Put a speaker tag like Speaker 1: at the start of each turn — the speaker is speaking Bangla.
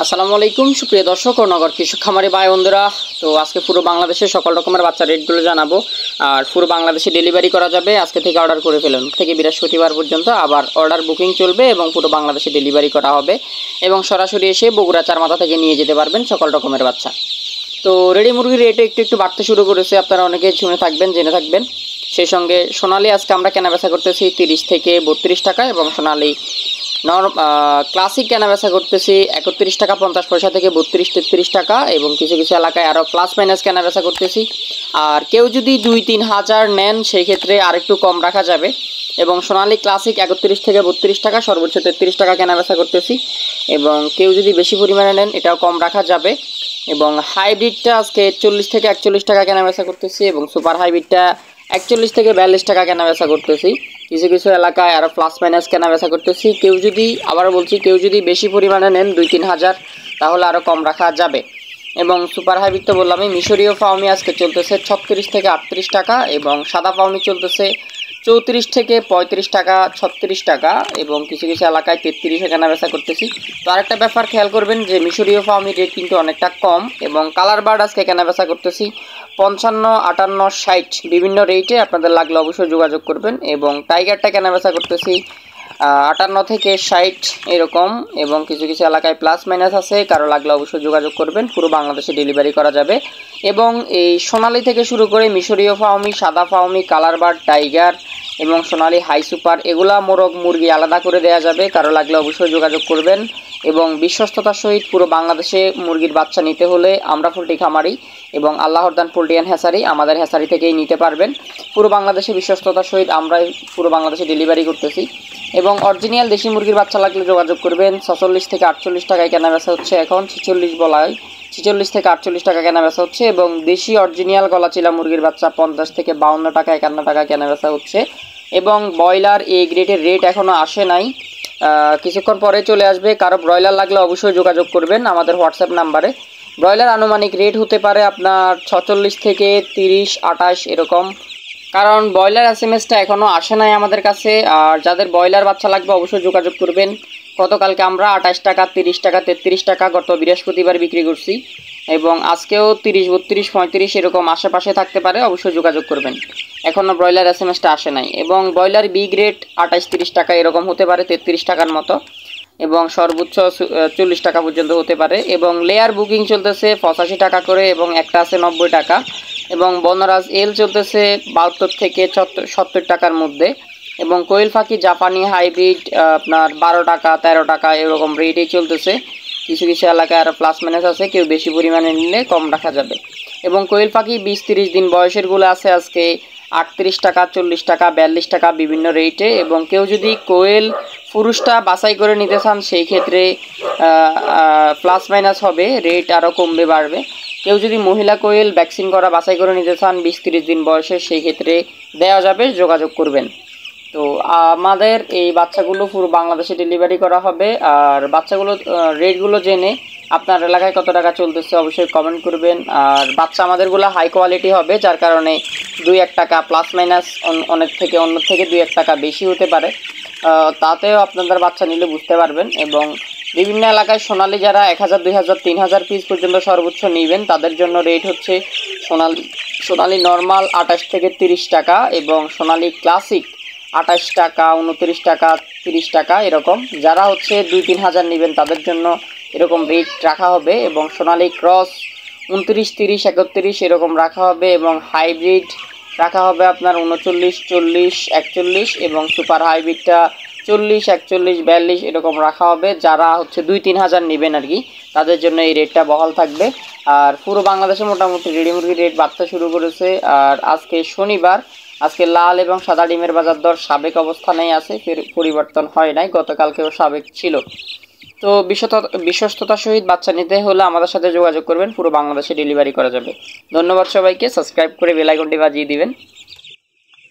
Speaker 1: আসসালামু আলাইকুম সুপ্রিয় দর্শক ও নগর কৃষক খামারি ভাই বন্ধুরা। তো আজকে পুরো বাংলাদেশে সকল রকমের বাচ্চা রেটগুলো জানাবো। আর পুরো বাংলাদেশে ডেলিভারি করা যাবে। আজকে থেকে অর্ডার করে ফেলুন, থেকে বৃহস্পতিবার পর্যন্ত আবার অর্ডার বুকিং চলবে এবং পুরো বাংলাদেশে ডেলিভারি করা হবে এবং সরাসরি এসে বগুড়া চারমাথা থেকে নিয়ে যেতে পারবেন সকল রকমের বাচ্চা। তো রেডি মুরগির রেট একটু একটু বাড়তে শুরু করেছে, আপনারা অনেকে শুনে থাকবেন, জেনে থাকবেন। সেই সঙ্গে সোনালি আজকে আমরা কেনাবেচা করতেছি 30 থেকে 32 টাকা এবং সোনালি ক্লাসিক কেনাবেচা করতেছি 31 টাকা 50 পয়সা থেকে 32-33 টাকা এবং কিছু কিছু এলাকায় আরও প্লাস মাইনাস কেনাবেচা করতেছি। আর কেউ যদি 2-3 হাজার নেন সেই ক্ষেত্রে আরেকটু কম রাখা যাবে এবং সোনালি ক্লাসিক 31 থেকে 32 টাকা সর্বোচ্চ 33 টাকা কেনাবেচা করতেছি এবং কেউ যদি বেশি পরিমাণে নেন এটাও কম রাখা যাবে। এবং হাইব্রিডটা আজকে 40 থেকে 41 টাকা কেনাবেচা করতেছি এবং সুপার হাইব্রিডটা 41 থেকে 42 টাকা কেনাবেচা করতেছি। কিছু কিছু এলাকায় আরও প্লাস মাইনাস কেনাবেচা করতেছি। কেউ যদি, আবার বলছি, কেউ যদি বেশি পরিমাণে নেন 2-3 হাজার তাহলে আরও কম রাখা যাবে। এবং সুপার হাইব্রিড তো বললামই, মিশরীয় ফাউমি আজকে চলতেছে 36 থেকে 38 টাকা এবং সাদা ফাউমি চলতেছে 34 থেকে 35 টাকা 36 টাকা এবং কিছু কিছু এলাকায় 33 কেনাবেচা করতেছি। তো আরেকটা ব্যাপার খেয়াল করবেন যে মিশরীয় ফাউমির রেট কিন্তু অনেকটা কম এবং কালার বার্ড আজকে কেনাবেচা করতেছি 55, 58, 60 বিভিন্ন রেটে। আপনাদের লাগলে অবশ্যই যোগাযোগ করবেন। এবং টাইগারটা কেনাবেচা করতেছি 58 থেকে 60 এরকম এবং কিছু কিছু এলাকায় প্লাস মাইনাস আছে, কারো লাগলে অবশ্যই যোগাযোগ করবেন। পুরো বাংলাদেশে ডেলিভারি করা যাবে। এবং এই সোনালি থেকে শুরু করে মিশরীয় ফাউমি, সাদা ফাউমি, কালার বার্ড, টাইগার এবং সোনালি হাই সুপার এগুলা মোরগ মুরগি আলাদা করে দেওয়া যাবে, কারো লাগলে অবশ্যই যোগাযোগ করবেন। এবং বিশ্বস্ততার সহিত পুরো বাংলাদেশে মুরগির বাচ্চা নিতে হলে আমরা পোল্ট্রি খামারি এবং আল্লাহরদান পোল্ট্রি অ্যান্ড হ্যাচারি, আমাদের হ্যাচারি থেকেই নিতে পারবেন। পুরো বাংলাদেশে বিশ্বস্ততার সহিত আমরা পুরো বাংলাদেশে ডেলিভারি করতেছি। এবং অরিজিনাল দেশি মুরগির বাচ্চা লাগলে যোগাযোগ করবেন। 46 থেকে 48 টাকায় কেনাবেচা হচ্ছে, এখন 46 বলায় 46 থেকে 48 টাকা কেনাবেচা হচ্ছে। এবং দেশি অরিজিনাল গলাচিলা মুরগির বাচ্চা 50 থেকে 52 টাকা 51 টাকা কেনাবেচা হচ্ছে। এবং ব্রয়লার এ গ্রেডের রেট এখনও আসে নাই, কিছুক্ষণ পরে চলে আসবে। কারো ব্রয়লার লাগলে অবশ্যই যোগাযোগ করবেন আমাদের হোয়াটসঅ্যাপ নাম্বারে। ব্রয়লার আনুমানিক রেট হতে পারে আপনার 46 থেকে 30, 28 এরকম, কারণ ব্রয়লার এসএমএসটা এখনও আসে নাই আমাদের কাছে। আর যাদের ব্রয়লার বাচ্চা লাগবে অবশ্যই যোগাযোগ করবেন। গতকালকে আমরা 28 টাকা, 30 টাকা, 33 টাকা গত বৃহস্পতিবার বিক্রি করছি এবং আজকেও 30, 32, 35 এরকম আশেপাশে থাকতে পারে, অবশ্যই যোগাযোগ করবেন। এখনও ব্রয়লার এসএমএসটা আসে নাই। এবং ব্রয়লার বি গ্রেড 28-30 টাকা এরকম হতে পারে, 33 টাকার মতো এবং সর্বোচ্চ 40 টাকা পর্যন্ত হতে পারে। এবং লেয়ার বুকিং চলতেছে 85 টাকা করে এবং একটা আছে 90 টাকা। এবং বনরাজ এল চলতেছে 72 থেকে 70 টাকার মধ্যে। এবং কোয়েল পাখি জাপানি হাইব্রিড আপনার 12 টাকা 13 টাকা এরকম রেটেই চলতেছে। কিছু কিছু এলাকায় আরও প্লাস মাইনাস আছে, কেউ বেশি পরিমাণে নিলে কম রাখা যাবে। এবং কোয়েল পাখি 20-30 দিন বয়সেরগুলো আছে আজকে 38 টাকা, 40 টাকা, 42 টাকা বিভিন্ন রেটে। এবং কেউ যদি কোয়েল পুরুষটা বাছাই করে নিতে চান সেই ক্ষেত্রে প্লাস মাইনাস হবে, রেট আরও কমবে বাড়বে। কেউ যদি মহিলা কোয়েল ভ্যাকসিন করা বাছাই করে নিতে চান 20-30 দিন বয়সে সেই ক্ষেত্রে দেওয়া যাবে, যোগাযোগ করবেন। তো আমাদের এই বাচ্চাগুলো পুরো বাংলাদেশে ডেলিভারি করা হবে। আর বাচ্চাগুলো রেটগুলো জেনে আপনার এলাকায় কত টাকা চলতেছে অবশ্যই কমেন্ট করবেন। আর বাচ্চা আমাদেরগুলো হাই কোয়ালিটি হবে, যার কারণে 2-1 টাকা প্লাস মাইনাস অন্য থেকে 2-1 টাকা বেশি হতে পারে, তাতেও আপনাদের বাচ্চা নিলে বুঝতে পারবেন। এবং বিভিন্ন এলাকায় সোনালি যারা 1000, 2000, 3000 পিস পর্যন্ত সর্বোচ্চ নেবেন তাদের জন্য রেট হচ্ছে সোনালি নর্মাল 28 থেকে 30 টাকা এবং সোনালি ক্লাসিক 28 টাকা, 29 টাকা, 30 টাকা এরকম। যারা হচ্ছে 2-3 হাজার নেবেন তাদের জন্য এরকম রেট রাখা হবে। এবং সোনালি ক্রস 29, 30, 31 এরকম রাখা হবে। এবং হাইব্রিড রাখা হবে আপনার 39, 40, 41 এবং সুপার হাইব্রিডটা 40, 41, 42 এরকম রাখা হবে। যারা হচ্ছে 2-3 হাজার নেবেন আর কি, তাদের জন্য এই রেটটা বহাল থাকবে। আর পুরো বাংলাদেশে মোটামুটি রেডি মুরগির রেট বাড়তে শুরু করেছে। আর আজকে শনিবার, আজকে লাল এবং সাদা ডিমের বাজার দর সাবেক অবস্থানেই আছে, পরিবর্তন হয় নাই, গতকালকেও সাবেক ছিল। তো বিশ্বস্ততার সহিত বাচ্চা নিতে হলে আমাদের সাথে যোগাযোগ করবেন, পুরো বাংলাদেশে ডেলিভারি করা যাবে। ধন্যবাদ সবাইকে, সাবস্ক্রাইব করে বেল আইকনটি বাজিয়ে দিবেন।